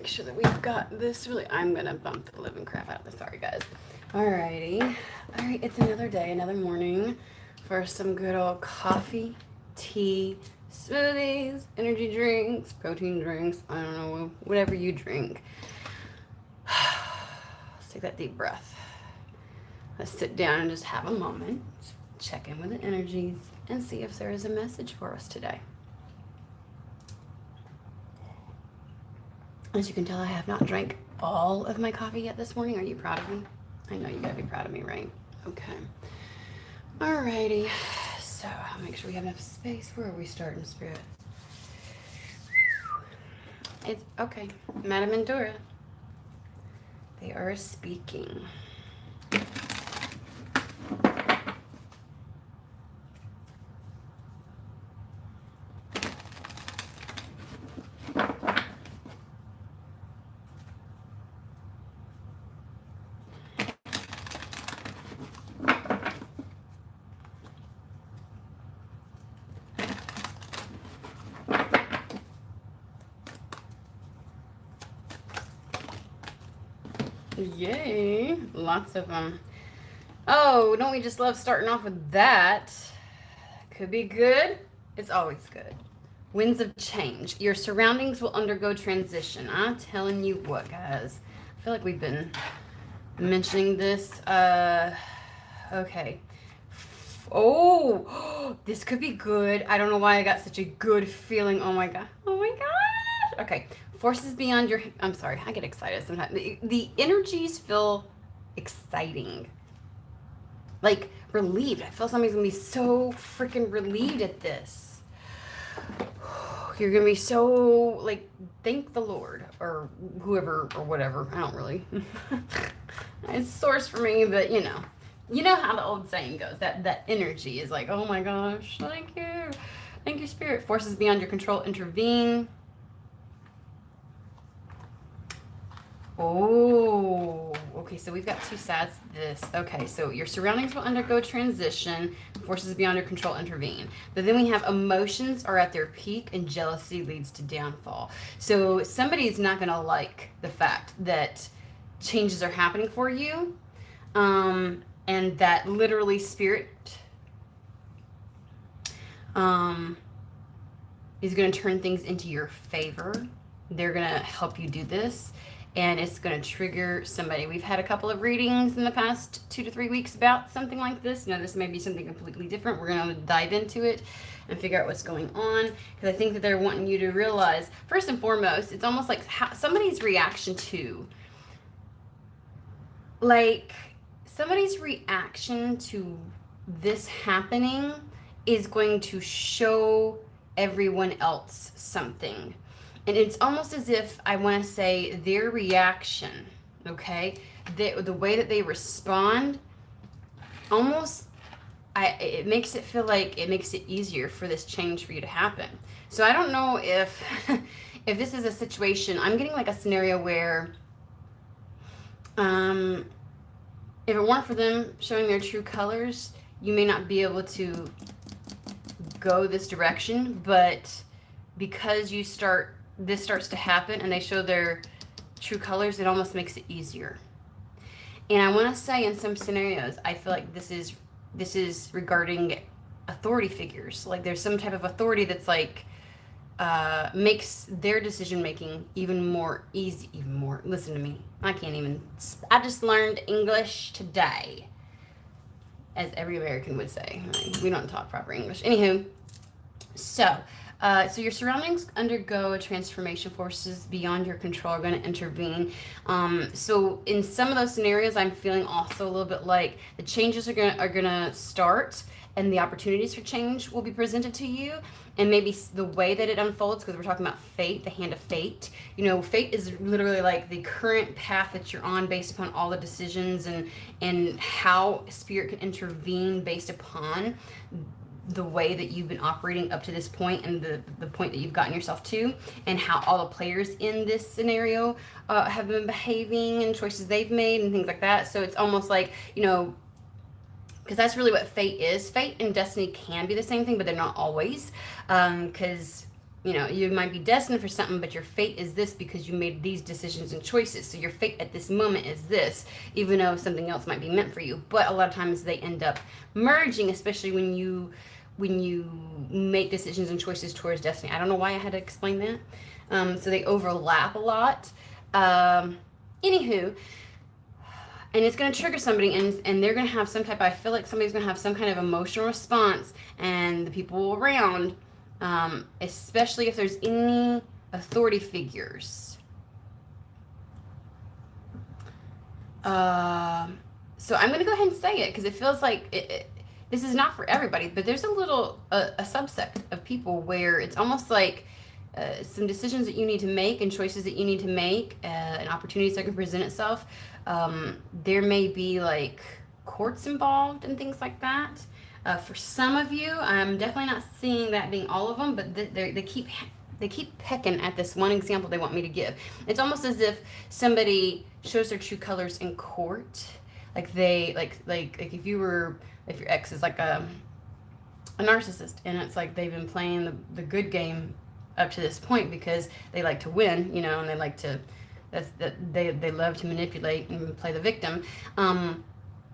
make sure that we've got this really. I'm gonna bump the living crap out of this. Sorry, guys. Alrighty. Alright, it's another day, another morning for some good old coffee, tea, smoothies, energy drinks, protein drinks. I don't know, whatever you drink. Let's take that deep breath. Let's sit down and just have a moment, check in with the energies, and see if there is a message for us today. As you can tell, I have not drank all of my coffee yet this morning. Are you proud of me? I know you gotta be proud of me, right? Okay. Alrighty. So I'll make sure we have enough space. Where are we starting, Spirit? It's okay. Madam and Dora. They are speaking. Yay, lots of them. Oh, don't we just love starting off with that? Could be good. It's always good. Winds of change. Your surroundings will undergo transition. I'm telling you what, guys. I feel like we've been mentioning this. Okay. Oh, this could be good. I don't know why I got such a good feeling. Oh my god. Oh my gosh. Okay. Forces beyond your... I'm sorry. I get excited sometimes. The energies feel exciting. Like, relieved. I feel somebody's going to be so freaking relieved at this. You're going to be so, like, thank the Lord. Or whoever, or whatever. I don't really... It's source for me, but, you know. You know how the old saying goes. That energy is like, oh my gosh, thank you. Thank you, Spirit. Forces beyond your control intervene. Oh, okay, so we've got two sides to this. Okay, so your surroundings will undergo transition, forces beyond your control intervene. But then we have emotions are at their peak and jealousy leads to downfall. So somebody's not going to like the fact that changes are happening for you, and that literally Spirit is going to turn things into your favor. They're going to help you do this. And it's going to trigger somebody. We've had a couple of readings in the past 2 to 3 weeks about something like this. You know, this may be something completely different. We're going to dive into it and figure out what's going on. Because I think that they're wanting you to realize, first and foremost, it's almost like somebody's reaction to, like, somebody's reaction to this happening is going to show everyone else something. And it's almost as if I want to say their reaction, okay? The way that they respond, almost, it makes it feel like it makes it easier for this change for you to happen. So I don't know if, if this is a situation, I'm getting like a scenario where, if it weren't for them showing their true colors, you may not be able to go this direction, but because this starts to happen and they show their true colors, it almost makes it easier. And I want to say in some scenarios, I feel like this is regarding authority figures. Like there's some type of authority that's like makes their decision making even more easy, listen to me. I just learned English today, as every American would say. We don't talk proper English. Anywho, so your surroundings undergo a transformation. Forces beyond your control are going to intervene. So in some of those scenarios, I'm feeling also a little bit like the changes are gonna start, and the opportunities for change will be presented to you. And maybe the way that it unfolds, because we're talking about fate, the hand of fate. You know, fate is literally like the current path that you're on based upon all the decisions and how Spirit can intervene based upon the way that you've been operating up to this point and the point that you've gotten yourself to, and how all the players in this scenario have been behaving and choices they've made and things like that. So it's almost like, you know, because that's really what fate is. Fate and destiny can be the same thing, but they're not always. Because you know, you might be destined for something, but your fate is this because you made these decisions and choices. So your fate at this moment is this, even though something else might be meant for you. But a lot of times they end up merging, especially when you make decisions and choices towards destiny. I don't know why I had to explain that. So they overlap a lot. Anywho, and it's going to trigger somebody, and they're going to have some type, I feel like somebody's going to have some kind of emotional response, and the people around, especially if there's any authority figures. So I'm going to go ahead and say it, because it feels like this is not for everybody, but there's a subsect of people where it's almost like some decisions that you need to make and choices that you need to make, and opportunities that can present itself. There may be like courts involved and things like that. For some of you, I'm definitely not seeing that being all of them, but they keep pecking at this one example they want me to give. It's almost as if somebody shows their true colors in court. Like if your ex is like a narcissist, and it's like they've been playing the good game up to this point because they like to win, you know, and they like to, they love to manipulate and play the victim.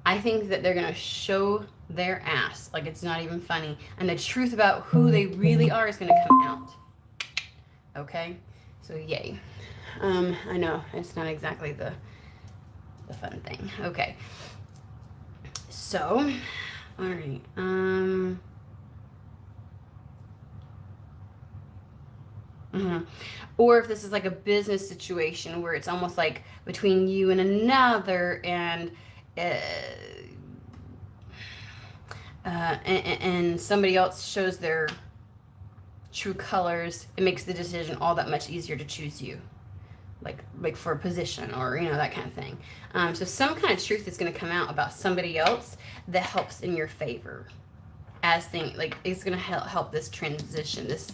I think that they're gonna show their ass like it's not even funny, and the truth about who they really are is gonna come out. Okay, so yay. I know it's not exactly the fun thing. Okay, so all right. Or if this is like a business situation where it's almost like between you and another, and somebody else shows their true colors, it makes the decision all that much easier to choose you, like for a position, or you know, that kind of thing. So some kind of truth is going to come out about somebody else that helps in your favor, as thing like it's going to help this transition, this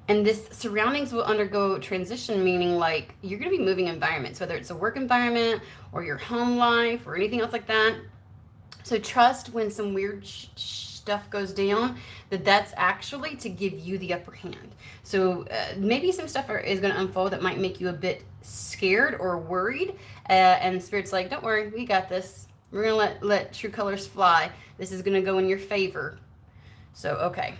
and this surroundings will undergo transition, meaning like you're going to be moving environments, whether it's a work environment or your home life or anything else like that. So trust when some weird stuff goes down, that's actually to give you the upper hand. So maybe some stuff is going to unfold that might make you a bit scared or worried. And Spirit's like, don't worry, we got this. We're going to let true colors fly. This is going to go in your favor. So, okay.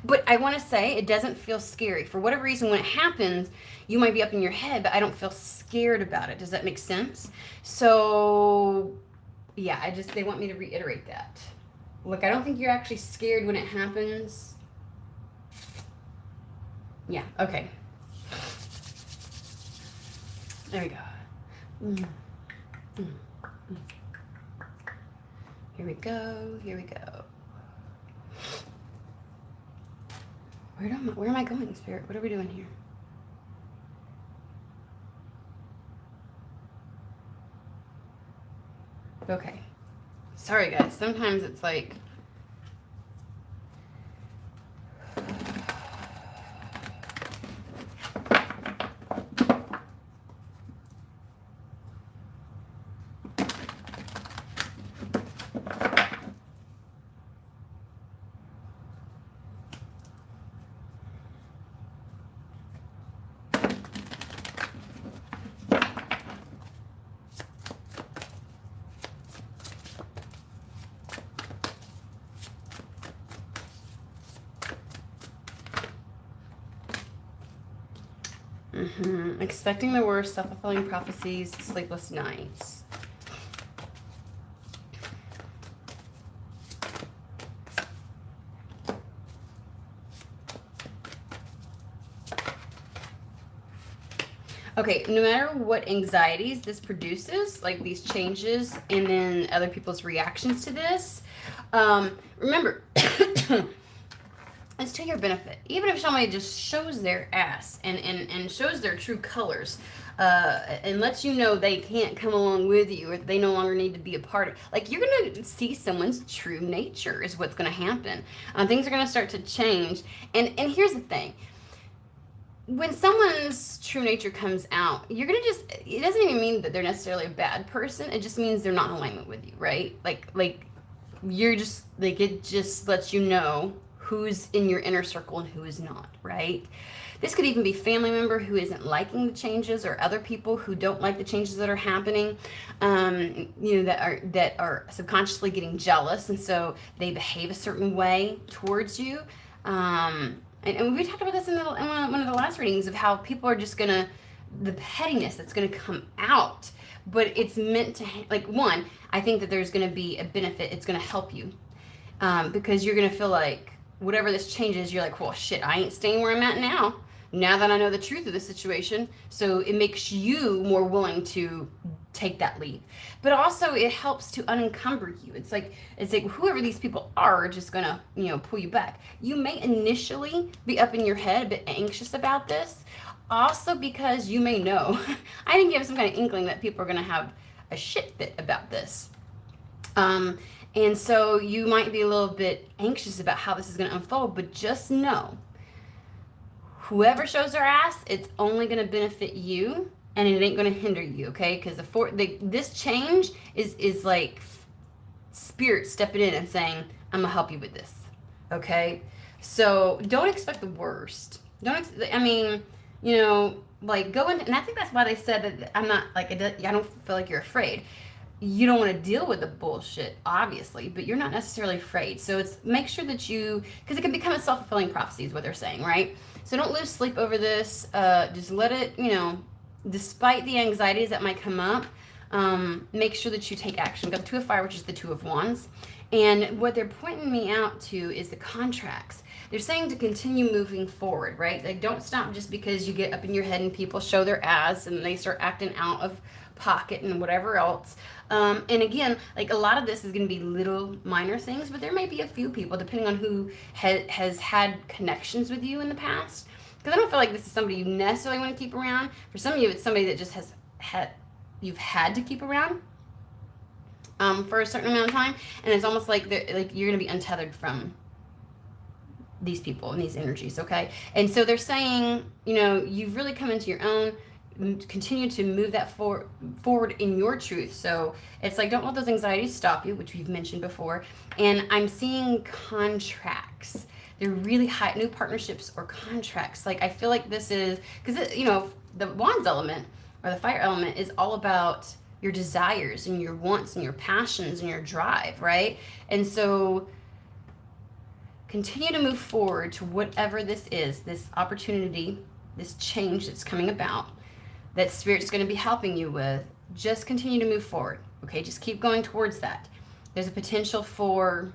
But I want to say it doesn't feel scary. For whatever reason, when it happens, you might be up in your head, but I don't feel scared about it. Does that make sense? So, yeah, they want me to reiterate that. Look, I don't think you're actually scared when it happens. Yeah, okay. There we go. Here we go. Here we go. Where am I going, Spirit? What are we doing here? Okay. Sorry, guys. Sometimes it's like... Expecting the worst, self-fulfilling prophecies, sleepless nights. Okay, no matter what anxieties this produces, like these changes and then other people's reactions to this, remember, it's to your benefit. Even if somebody just shows their ass and shows their true colors, and lets you know they can't come along with you, or they no longer need to be a part of, like, you're going to see someone's true nature is what's going to happen. Things are going to start to change. And here's the thing. When someone's true nature comes out, you're going to it doesn't even mean that they're necessarily a bad person. It just means they're not in alignment with you, right? Like you're just, like, it just lets you know who's in your inner circle and who is not, right? This could even be family member who isn't liking the changes, or other people who don't like the changes that are happening, that are subconsciously getting jealous, and so they behave a certain way towards you. And we talked about this in one of the last readings, of how people are just gonna, the pettiness that's gonna come out, but it's meant to, like, one, I think that there's gonna be a benefit. It's gonna help you, because you're gonna feel like whatever this changes, you're like, well, shit, I ain't staying where I'm at now that I know the truth of the situation. So it makes you more willing to take that leap. But also it helps to unencumber you. It's like whoever these people are just gonna, pull you back. You may initially be up in your head a bit anxious about this. Also because you may know, I think you have some kind of inkling that people are gonna have a shit fit about this. And so you might be a little bit anxious about how this is gonna unfold, but just know, whoever shows their ass, it's only going to benefit you, and it ain't going to hinder you, okay? Because this change is like spirit stepping in and saying, I'm going to help you with this, okay? So don't expect the worst. Go in, and I think that's why they said that I'm not, like, I don't feel like you're afraid. You don't want to deal with the bullshit, obviously, but you're not necessarily afraid. So it's make sure that because it can become a self-fulfilling prophecy is what they're saying, right? So don't lose sleep over this. Just let it, despite the anxieties that might come up, make sure that you take action. Got the Two of Fire, which is the Two of Wands. And what they're pointing me out to is the contracts. They're saying to continue moving forward, right? Like, don't stop just because you get up in your head and people show their ass and they start acting out of pocket and whatever else. And again, like, a lot of this is going to be little minor things, but there may be a few people, depending on who has had connections with you in the past. Because I don't feel like this is somebody you necessarily want to keep around. For some of you, it's somebody that just you've had to keep around for a certain amount of time, and it's almost like you're going to be untethered from these people and these energies, okay? And so they're saying, you've really come into your own. Continue to move that forward in your truth. So it's like, don't let those anxieties stop you, which we've mentioned before. And I'm seeing contracts. They're really high, new partnerships or contracts. Like, I feel like this is, because, the Wands element or the fire element is all about your desires and your wants and your passions and your drive, right? And so continue to move forward to whatever this is, this opportunity, this change that's coming about, that Spirit's going to be helping you with. Just continue to move forward, okay? Just keep going towards that. There's a potential for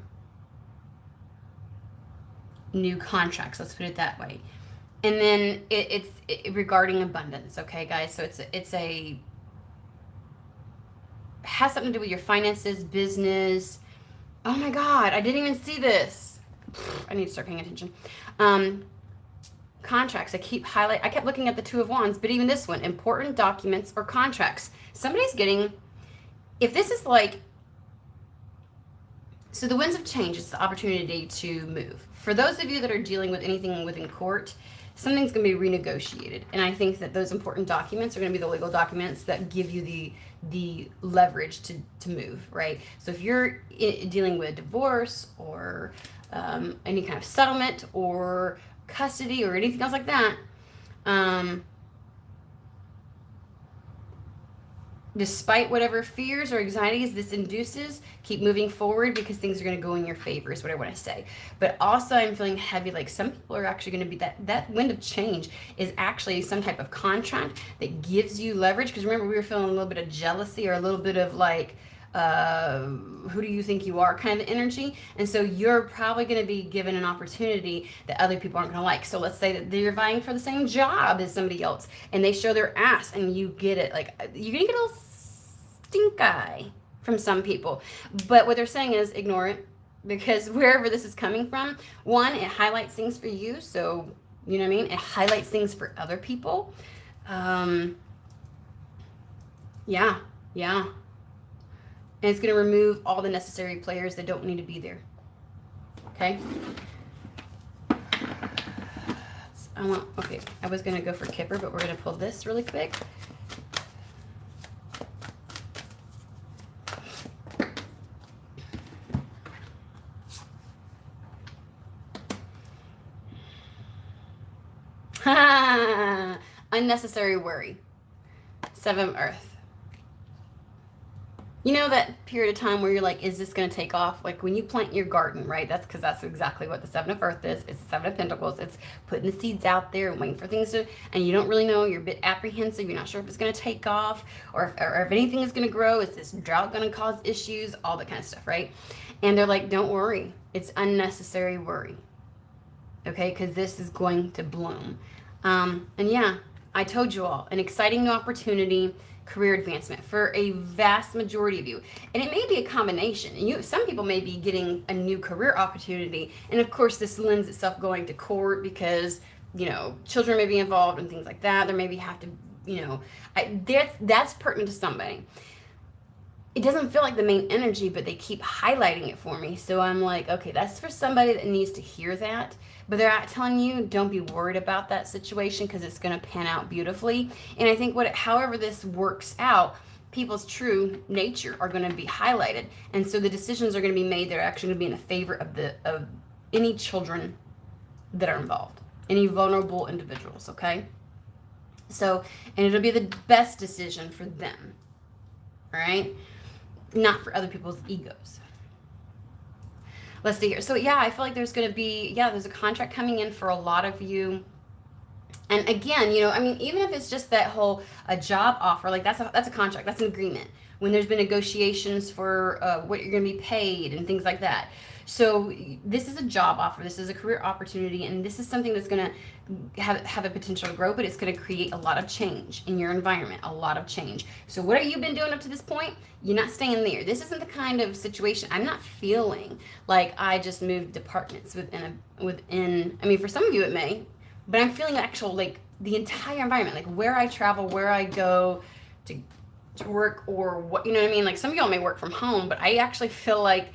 new contracts, let's put it that way. And then it's regarding abundance, okay, guys? So it has something to do with your finances, business. Oh my God, I didn't even see this. I need to start paying attention. Contracts. I kept looking at the Two of Wands, but even this one, important documents or contracts. Somebody's getting, if this is like, so the winds of change is the opportunity to move. For those of you that are dealing with anything within court, something's going to be renegotiated. And I think that those important documents are going to be the legal documents that give you the leverage to move, right? So if you're dealing with divorce or any kind of settlement or custody or anything else like that, despite whatever fears or anxieties this induces, keep moving forward, because things are going to go in your favor is what I want to say. But also I'm feeling heavy, like some people are actually going to be, that wind of change is actually some type of contract that gives you leverage. Because remember, we were feeling a little bit of jealousy or a little bit of like, who do you think you are kind of energy. And so you're probably going to be given an opportunity that other people aren't going to like. So let's say that they're vying for the same job as somebody else and they show their ass and you get it. Like, you're going to get a little stink eye from some people. But what they're saying is ignore it, because wherever this is coming from, one, it highlights things for you. So, you know what I mean? It highlights things for other people. Yeah. And it's going to remove all the necessary players that don't need to be there. Okay? I was going to go for Kipper, but we're going to pull this really quick. Unnecessary worry. 7 of Earth. You know that period of time where you're like, is this going to take off? Like when you plant your garden, right? That's because that's exactly what the 7 of Earth is. It's the 7 of Pentacles. It's putting the seeds out there and waiting for things to, and you don't really know. You're a bit apprehensive. You're not sure if it's going to take off or if anything is going to grow. Is this drought going to cause issues? All that kind of stuff, right? And they're like, don't worry. It's unnecessary worry. Okay? Because this is going to bloom. And yeah, I told you all, an exciting new opportunity, career advancement for a vast majority of you. And it may be a combination. Some people may be getting a new career opportunity. And of course, this lends itself going to court because, children may be involved and things like that. There maybe have to, that's pertinent to somebody. It doesn't feel like the main energy, but they keep highlighting it for me. So I'm like, okay, that's for somebody that needs to hear that. But they're not telling you, don't be worried about that situation because it's going to pan out beautifully. And I think however this works out, people's true nature are going to be highlighted. And so the decisions are going to be made that are actually going to be in the favor of any children that are involved, any vulnerable individuals, okay? So, and it'll be the best decision for them, all right? Not for other people's egos. Let's see here. So yeah, I feel like there's going to be, there's a contract coming in for a lot of you. And again, even if it's just that whole a job offer, like that's a contract, that's an agreement. When there's been negotiations for what you're going to be paid and things like that. So this is a job offer, this is a career opportunity, and this is something that's going to have a potential to grow, but it's going to create a lot of change in your environment, a lot of change. So what have you been doing up to this point? You're not staying there. This isn't the kind of situation. I'm not feeling like I just moved departments within, for some of you it may, but I'm feeling actual, like the entire environment, like where I travel, where I go to work or what, like some of y'all may work from home, but I actually feel like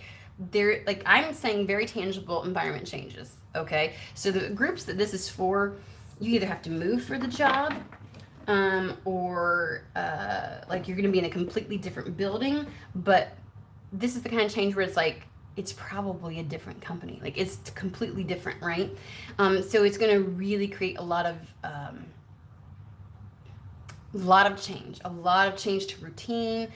I'm saying very tangible environment changes, okay? So the groups that this is for, you either have to move for the job, or you're going to be in a completely different building, but this is the kind of change where it's like, it's probably a different company. Like it's completely different, right? So it's going to really create a lot of change, to routine,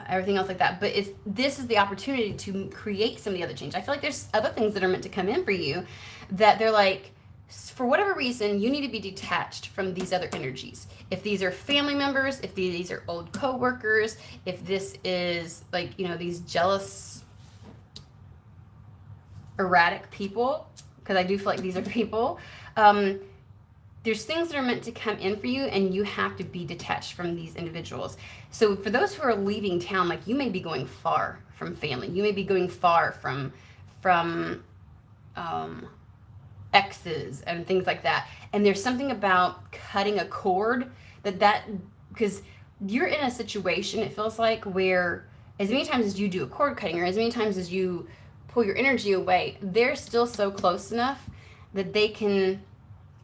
everything else like that. But this is the opportunity to create some of the other change. I feel like there's other things that are meant to come in for you that they're like, for whatever reason, you need to be detached from these other energies. If these are family members, if these are old coworkers, if this is these jealous, erratic people, because I do feel like these are people, there's things that are meant to come in for you, and you have to be detached from these individuals. So for those who are leaving town, like you may be going far from family. You may be going far from exes and things like that. And there's something about cutting a cord because you're in a situation, it feels like, where as many times as you do a cord cutting or as many times as you pull your energy away, they're still so close enough that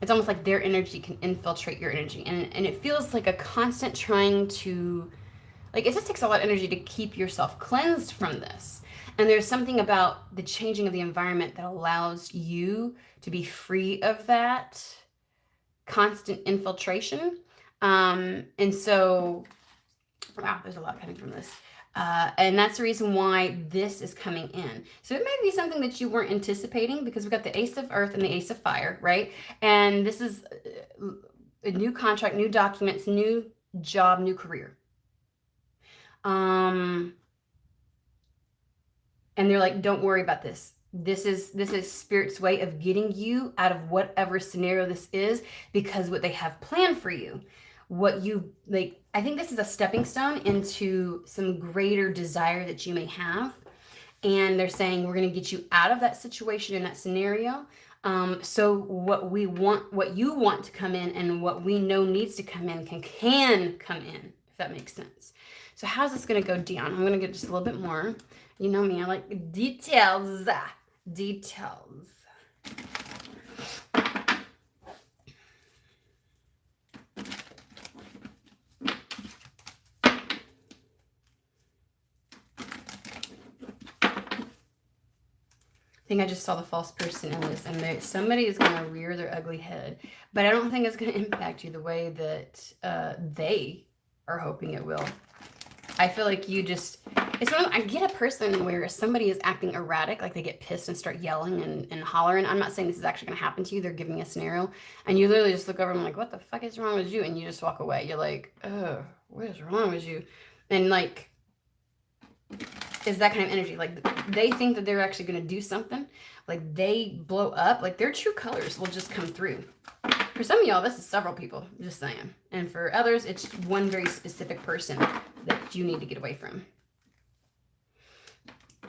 it's almost like their energy can infiltrate your energy. And it feels like a constant trying to, it just takes a lot of energy to keep yourself cleansed from this. And there's something about the changing of the environment that allows you to be free of that constant infiltration. And so, wow, there's a lot coming from this. And that's the reason why this is coming in. So it may be something that you weren't anticipating, because we've got the Ace of Earth and the Ace of Fire, right? And this is a new contract, new documents, new job, new career. And they're like, don't worry about this. This is Spirit's way of getting you out of whatever scenario this is, because what they have planned for you, I think this is a stepping stone into some greater desire that you may have. And they're saying, we're going to get you out of that situation in that scenario. So what you want to come in and what we know needs to come in can come in, if that makes sense. So how's this going to go down? I'm going to get just a little bit more. You know me, I like details. think I just saw the false person in this, and somebody is going to rear their ugly head, but I don't think it's going to impact you the way that they are hoping it will. I feel like you just, it's when I get a person where somebody is acting erratic, like they get pissed and start yelling and hollering. I'm not saying this is actually going to happen to you. They're giving me a scenario, and you literally just look over and like, what the fuck is wrong with you? And you just walk away. You're like, oh, what is wrong with you? And like, is that kind of energy. Like they think that they're actually going to do something. Like they blow up. Like their true colors will just come through. For some of y'all, this is several people, just saying. And for others, it's one very specific person that you need to get away from.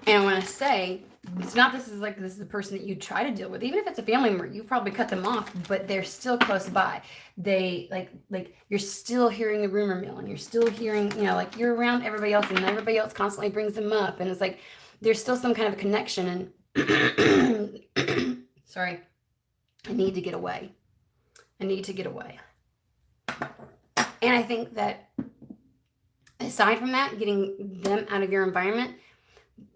And when I say, it's not this is the person that you try to deal with. Even if it's a family member, you probably cut them off, but they're still close by. They, like you're still hearing the rumor mill, and you're still hearing, like you're around everybody else, and everybody else constantly brings them up. And it's like, there's still some kind of a connection. And, sorry, I need to get away. I need to get away. And I think that aside from that, getting them out of your environment,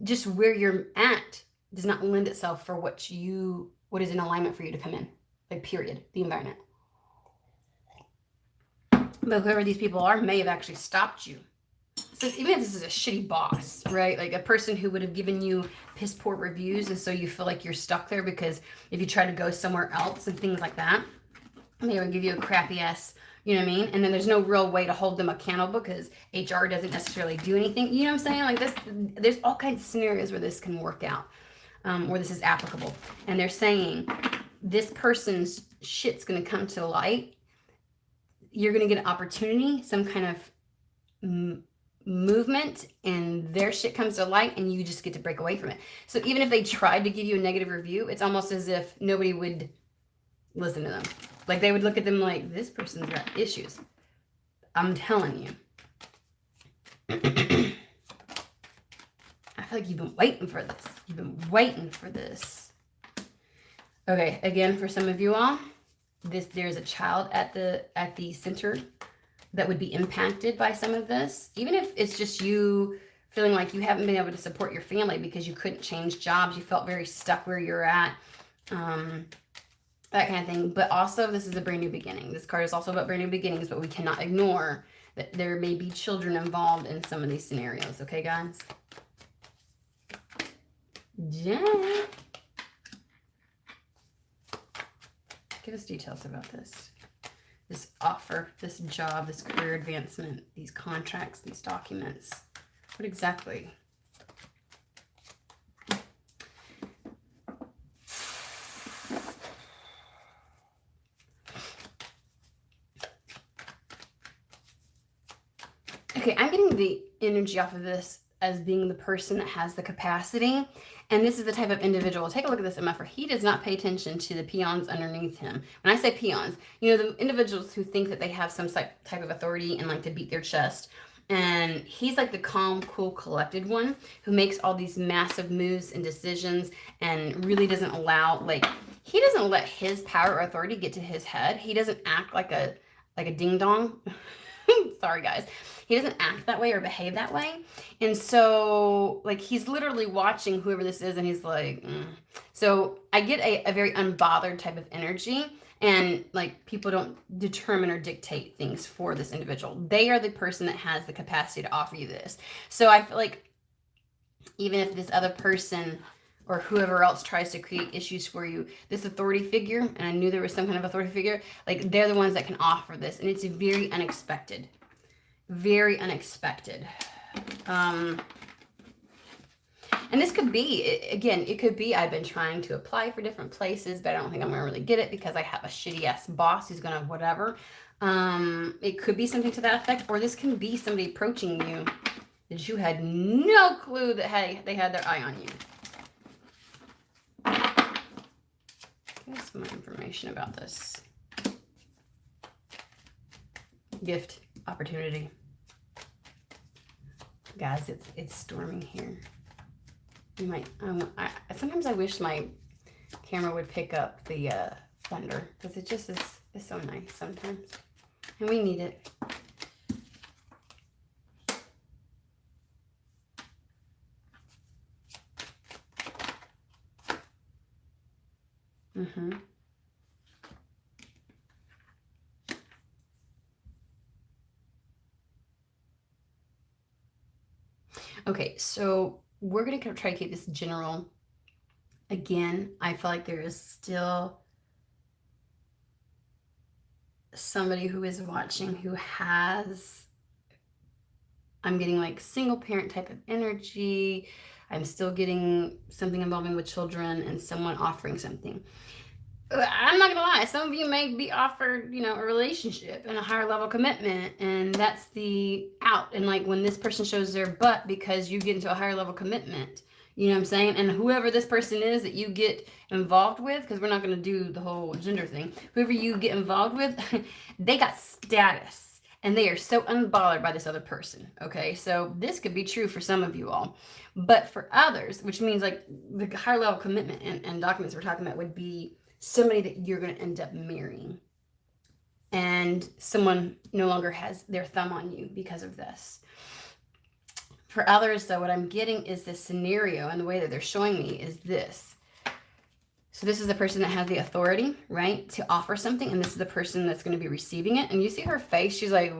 just where you're at does not lend itself for what is in alignment for you to come in. Like, period. The environment. But whoever these people are may have actually stopped you. So even if this is a shitty boss, right? Like a person who would have given you piss poor reviews, and so you feel like you're stuck there because if you try to go somewhere else and things like that, they would give you a crappy ass, you know what I mean? And then there's no real way to hold them accountable because HR doesn't necessarily do anything. You know what I'm saying? Like this, there's all kinds of scenarios where this can work out, where this is applicable. And they're saying this person's shit's going to come to light. You're going to get an opportunity, some kind of movement, and their shit comes to light, and you just get to break away from it. So even if they tried to give you a negative review, it's almost as if nobody would listen to them. Like they would look at them like, this person's got issues. I'm telling you. I feel like you've been waiting for this. You've been waiting for this. Okay, again, for some of you all, there's a child at the center that would be impacted by some of this. Even if it's just you feeling like you haven't been able to support your family because you couldn't change jobs, you felt very stuck where you're at. That kind of thing. But also, this is a brand new beginning. This card is also about brand new beginnings, but we cannot ignore that there may be children involved in some of these scenarios. Okay, guys? Jen, give us details about this. This offer, this job, this career advancement, these contracts, these documents. What exactly? Okay, I'm getting the energy off of this as being the person that has the capacity. And this is the type of individual. Take a look at this MFer. He does not pay attention to the peons underneath him. When I say peons, the individuals who think that they have some type of authority and like to beat their chest. And he's like the calm, cool, collected one who makes all these massive moves and decisions and really doesn't allow, he doesn't let his power or authority get to his head. He doesn't act like a ding dong. Sorry, guys. He doesn't act that way or behave that way. And so, he's literally watching whoever this is, and he's like, So I get a very unbothered type of energy, and, people don't determine or dictate things for this individual. They are the person that has the capacity to offer you this. So I feel like even if this other person or whoever else tries to create issues for you, this authority figure, and I knew there was some kind of authority figure, they're the ones that can offer this, and it's very unexpected. Very unexpected. And this could be, again, it could be I've been trying to apply for different places, but I don't think I'm going to really get it because I have a shitty ass boss who's going to whatever. It could be something to that effect, or this can be somebody approaching you that you had no clue that, hey, they had their eye on you. Give us some more information about this. Gift. Opportunity. Guys, it's storming here. You might, sometimes I wish my camera would pick up the thunder because it just is so nice sometimes. And we need it. Mm-hmm. Okay, so we're going to try to keep this general. Again, I feel like there is still somebody who is watching who has, I'm getting like single parent type of energy. I'm still getting something involving with children and someone offering something. I'm not gonna lie, some of you may be offered, a relationship and a higher level commitment, and that's the out. And like when this person shows their butt because you get into a higher level commitment, you know what I'm saying? And whoever this person is that you get involved with, because we're not gonna do the whole gender thing, whoever you get involved with, they got status and they are so unbothered by this other person. Okay, so this could be true for some of you all, but for others, which means like the higher level commitment and documents we're talking about would be somebody that you're going to end up marrying, and someone no longer has their thumb on you because of this. For others, though, what I'm getting is this scenario, and the way that they're showing me is this. So this is the person that has the authority, right, to offer something, and this is the person that's going to be receiving it. And you see her face, she's like,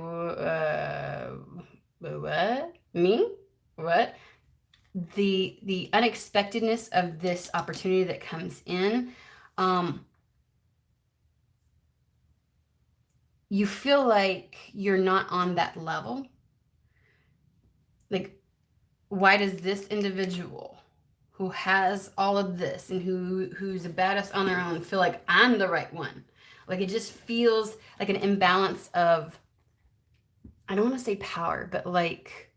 what? Me? What? The unexpectedness of this opportunity that comes in, you feel like you're not on that level. Like, why does this individual who has all of this and who's a badass on their own feel like I'm the right one? Like, it just feels like an imbalance of, I don't want to say power, but like,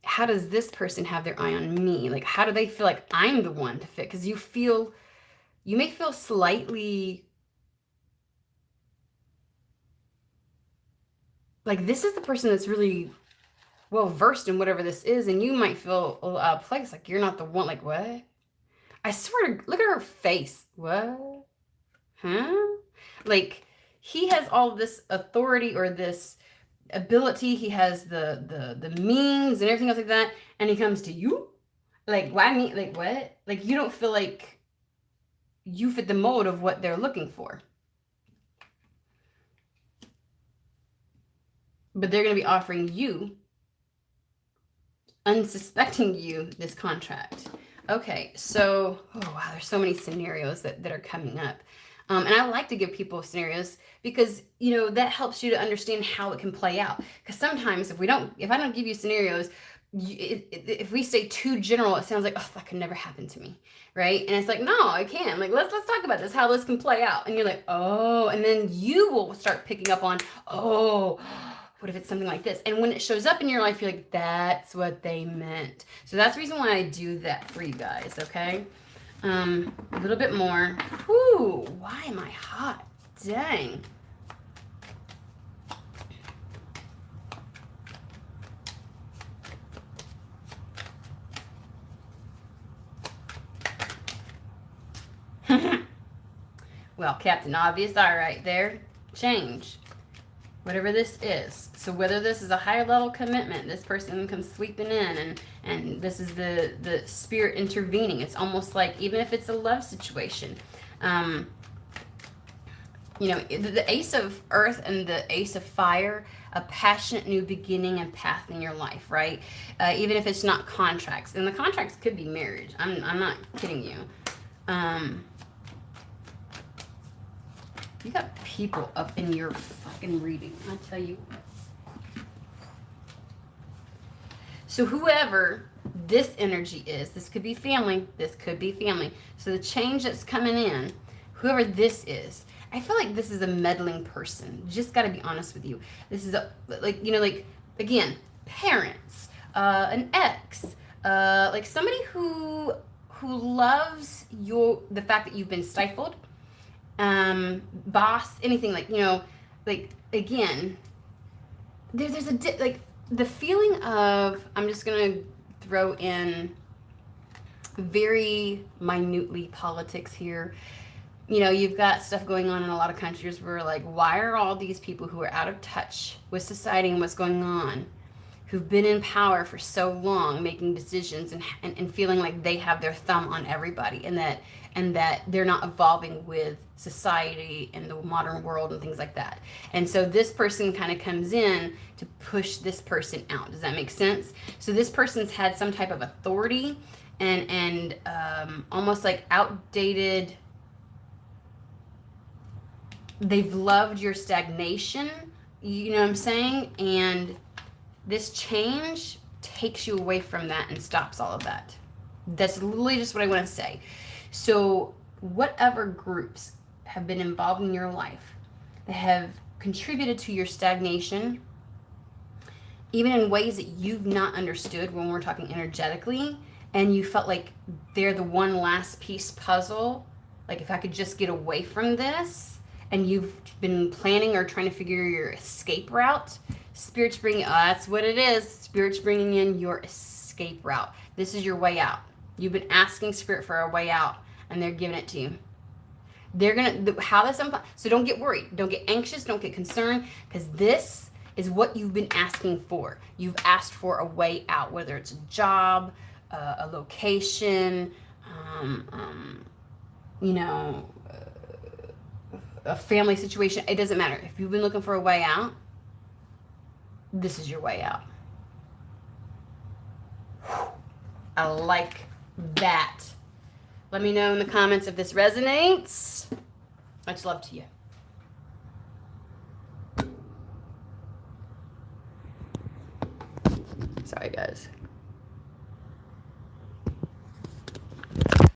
how does this person have their eye on me? Like, how do they feel like I'm the one to fit? Because you may feel slightly like this is the person that's really well versed in whatever this is, and you might feel out of place, like you're not the one. Like, what? I swear to, look at her face. What? Huh? Like, he has all this authority or this ability. He has the means and everything else like that, and he comes to you. Like, why me? Like, what? Like, you don't feel like you fit the mold of what they're looking for. But they're going to be offering you, unsuspecting you, this contract. Okay, so, oh wow, there's so many scenarios that are coming up. And I like to give people scenarios because, that helps you to understand how it can play out. Because sometimes if I don't give you scenarios, if we stay too general, it sounds like, oh, that could never happen to me, right? And it's like, no, it can. Like, let's talk about this, how this can play out. And you're like, oh, and then you will start picking up on, oh, what if it's something like this? And when it shows up in your life, you're like, that's what they meant. So that's the reason why I do that for you guys, okay? A little bit more. Whew, why am I hot? Dang. Well, Captain Obvious, all right, there. Change. Whatever this is. So whether this is a higher level commitment, this person comes sweeping in and this is the spirit intervening. It's almost like, even if it's a love situation, the Ace of Earth and the Ace of Fire, a passionate new beginning and path in your life, right? Even if it's not contracts. And the contracts could be marriage. I'm not kidding you. You got people up in your fucking reading, I tell you. So whoever this energy is, this could be family, this could be family. So the change that's coming in, whoever this is, I feel like this is a meddling person. Just got to be honest with you. This is again, parents, an ex, like somebody who loves the fact that you've been stifled. Boss, anything like again, there's the feeling of, I'm just gonna throw in very minutely politics here. You've got stuff going on in a lot of countries where, like, why are all these people who are out of touch with society and what's going on who've been in power for so long, making decisions and feeling like they have their thumb on everybody, and that they're not evolving with society and the modern world and things like that. And so this person kind of comes in to push this person out. Does that make sense? So this person's had some type of authority and almost like outdated. They've loved your stagnation, you know what I'm saying? And this change takes you away from that and stops all of that. That's literally just what I want to say. So whatever groups have been involved in your life that have contributed to your stagnation, even in ways that you've not understood when we're talking energetically, and you felt like they're the one last piece puzzle, like if I could just get away from this, and you've been planning or trying to figure your escape route, Spirit's bringing, that's what it is. Spirit's bringing in your escape route. This is your way out. You've been asking Spirit for a way out, and they're giving it to you. They're going to, how this, so don't get worried. Don't get anxious. Don't get concerned, because this is what you've been asking for. You've asked for a way out, whether it's a job, a location, you know, a family situation. It doesn't matter. If you've been looking for a way out, this is your way out. I like that. Let me know in the comments if this resonates. Much love to you. Sorry, guys.